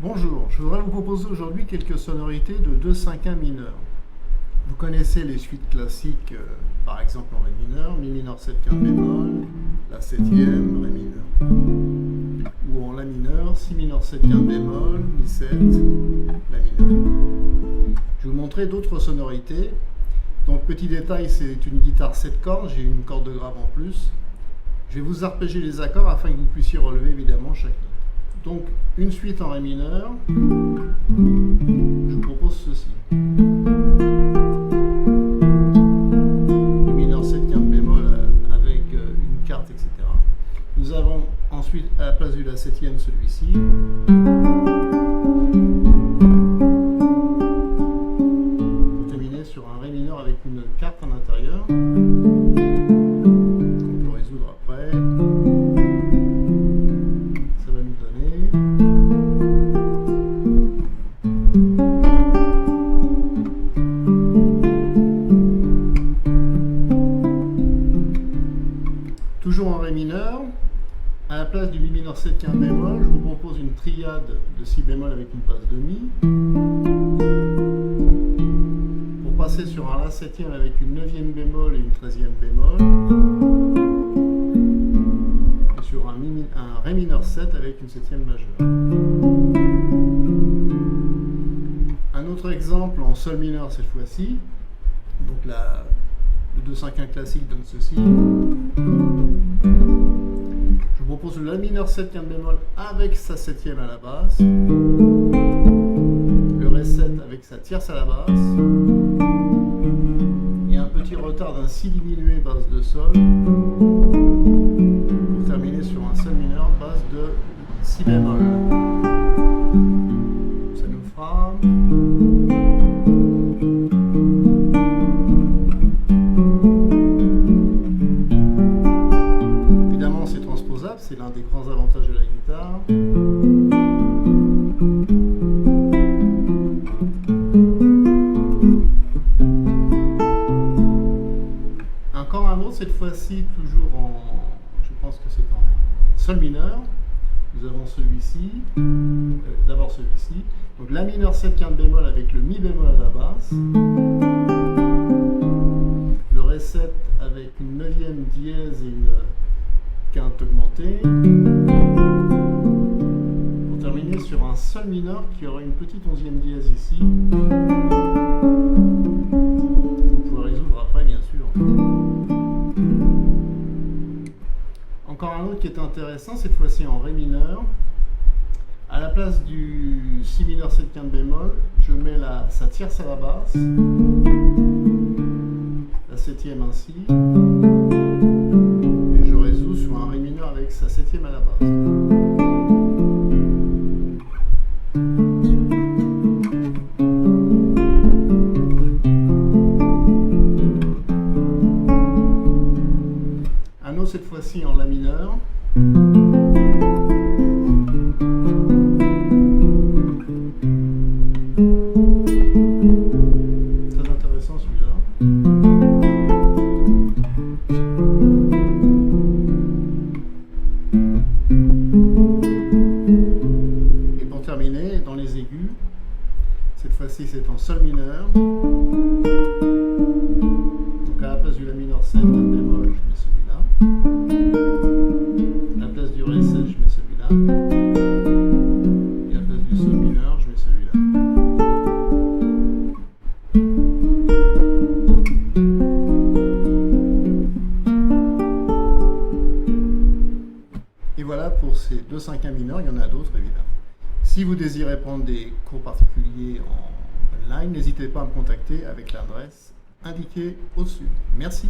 Bonjour, je voudrais vous proposer aujourd'hui quelques sonorités de 2/5 mineur. Vous connaissez les suites classiques, par exemple en Ré mineur, Mi mineur 7 quinte bémol, La septième, Ré mineur. Ou en La mineur, Si mineur 7 quinte bémol, Mi 7, La mineur. Je vais vous montrer d'autres sonorités. Donc petit détail, c'est une guitare 7 cordes, j'ai une corde de grave en plus. Je vais vous arpéger les accords afin que vous puissiez relever évidemment chaque note. Donc, une suite en Ré mineur, je vous propose ceci. Mi mineur 7 quinte bémol avec une carte, etc. Nous avons ensuite à la place de la septième celui-ci. Pour terminer sur un Ré mineur avec une carte à l'intérieur. On peut résoudre après. Toujours en Ré mineur, à la place du Mi mineur 7 quinte bémol, je vous propose une triade de Si bémol avec une passe de Mi. Pour passer sur un La septième avec une 9e bémol et une 13e bémol. Et sur un Ré mineur 7 avec une 7e majeure. Un autre exemple en Sol mineur cette fois-ci. Donc le 2/5 classique donne ceci. Je vous propose le La mineur 7 quinte bémol avec sa 7e à la basse. Le Ré 7 avec sa tierce à la basse. Et un petit retard d'un Si diminué basse de Sol. Pour terminer sur un Sol mineur basse de Si bémol. Ça nous fera... C'est l'un des grands avantages de la guitare. Encore un autre, cette fois-ci toujours en... Je pense que c'est en Sol mineur. Nous avons celui-ci. D'abord celui-ci. Donc La mineur 7 quinte bémol avec le Mi bémol à la basse. Le Ré 7 avec une 9e dièse et une quinte augmentée, pour terminer sur un Sol mineur qui aura une petite 11e dièse ici. Vous pouvez résoudre après bien sûr. Encore un autre qui est intéressant, cette fois-ci en Ré mineur. À la place du Si mineur 7 quinte bémol, je mets sa tierce à la basse, la 7e ainsi. Sur un Ré mineur avec sa 7e à la base. Un autre cette fois-ci en La mineur. Très intéressant celui-là. Dans les aigus, cette fois-ci c'est en Sol mineur. Donc à la place du La mineur 7 quinte bémol, je mets celui-là. À la place du Ré 7, je mets celui-là. Et à la place du Sol mineur, je mets celui-là. Et voilà pour ces 2/5 mineurs, il y en a d'autres évidemment. Si vous désirez prendre des cours particuliers en online, n'hésitez pas à me contacter avec l'adresse indiquée au-dessus. Merci.